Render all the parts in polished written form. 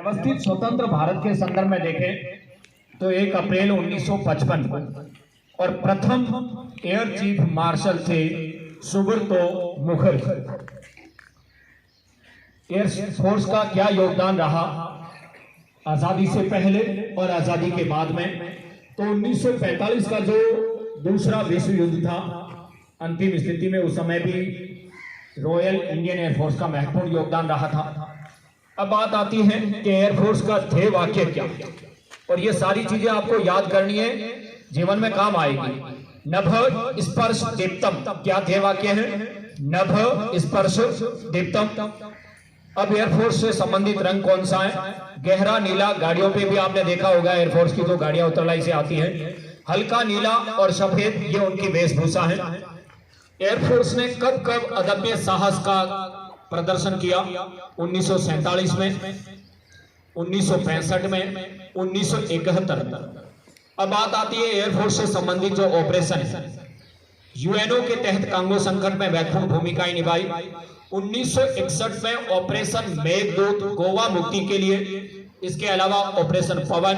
व्यवस्थित स्वतंत्र भारत के संदर्भ में देखें तो 1 अप्रैल 1955 को और प्रथम एयर चीफ मार्शल थे सुब्रतो मुखर्जी। एयर फोर्स का क्या योगदान रहा आजादी से पहले और आजादी के बाद में, तो 1945 का जो दूसरा विश्व युद्ध था अंतिम स्थिति में, उस समय भी रॉयल इंडियन एयरफोर्स का महत्वपूर्ण योगदान रहा था। अब बात आती है कि एयरफोर्स का ध्येय वाक्य क्या, और ये सारी चीजें आपको याद करनी है, जीवन में काम आएगी। नभ स्पर्श दीप्तम, क्या ध्येय वाक्य है? नभ स्पर्श दीप्तम। अब एयरफोर्स से संबंधित रंग कौन सा है? गहरा नीला, गाड़ियों पे भी आपने देखा होगा एयरफोर्स की जो गाड़ियां उत्तरलाई से आती हैं। हल्का नीला और सफेद, ये उनकी वेशभूषा है। एयरफोर्स ने कब कब अदम्य साहस का प्रदर्शन किया? 1947 में, 1965 में, 1971 में। अब बात आती है एयरफोर्स से संबंधित जो ऑपरेशन है, यूएनओ के तहत कांगो संकट में महत्वपूर्ण भूमिकाएं निभाई। 1961 में ऑपरेशन मेघदूत गोवा मुक्ति के लिए, इसके अलावा ऑपरेशन पवन,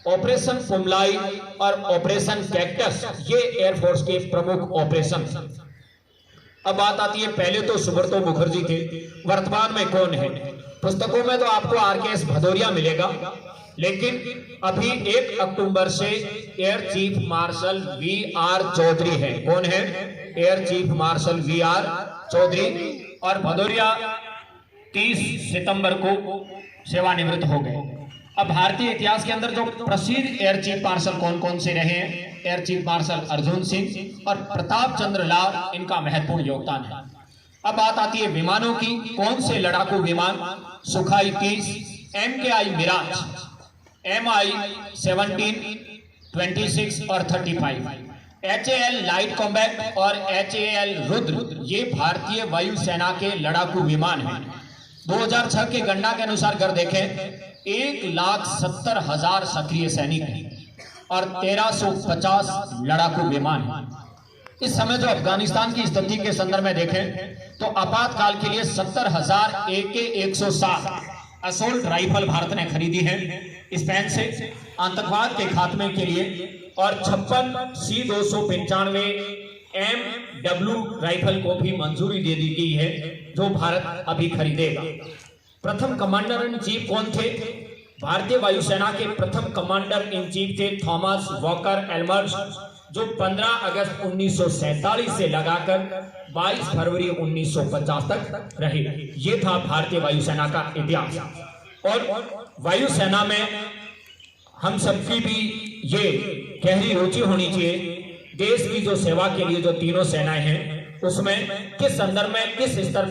ऑपरेशन पुमलाई और ऑपरेशन कैक्टस, ये एयरफोर्स के प्रमुख ऑपरेशन। अब बात आती है, पहले तो सुब्रतो मुखर्जी थे, वर्तमान में कौन है? पुस्तकों में तो आपको आरकेएस भदौरिया मिलेगा, लेकिन अभी 1 अक्टूबर से air chief marshal V R. Chaudhary है। कौन है? Air chief marshal V R. Chaudhary. और भदौरिया 30 सितंबर को सेवानिवृत्त हो गए। अब भारतीय इतिहास के अंदर जो प्रसिद्ध एयर चीफ मार्शल कौन कौन से रहे हैं? Air chief martial Arjun Singh और प्रताप चंद्र लाल, इनका महत्वपूर्ण योगदान है। अब बात आती है विमानों की। कौन से लड़ाकू विमान? सुखाई 30, MKI मिराज, MI-17, 26 और 35, HAL लाइट कॉम्बैट और HAL रुद्र, ये भारतीय वायुसेना के लड़ाकू विमान हैं। 2006 के गणना के अनुसार अगर देखें 1,70,000 सक्रिय सैनिक हैं और 1350 लड़ाकू विमान हैं। इस समय जो अफगानिस्तान की स्थिति के संदर्भ में देखें तो आपातकाल के लिए 70,000 AK-107 असोल्ट राइफल भारत ने खरीदी है स्पेन से आतंकवाद के खात्मे के लिए, और 56 C-295 MW राइफल को भी मंजूरी दे दी गई है, जो भारत अभी खरीदेगा। प्रथम कमांडर इन चीफ कौन थे? भारतीय वायुसेना के प्रथम कमांडर इन चीफ थे थॉमस वॉकर एल्मर्स, जो 15 अगस्त 1947 से लगाकर 22 फरवरी 1950 तक रहे। ये था भारतीय वायुसेना का इतिहास। और वायुसेना में हम सबकी भी ये गहरी रुचि होनी चाहिए, देश की जो सेवा के लिए जो तीनों सेनाएं हैं उसमें किस संदर्भ में, किस स्तर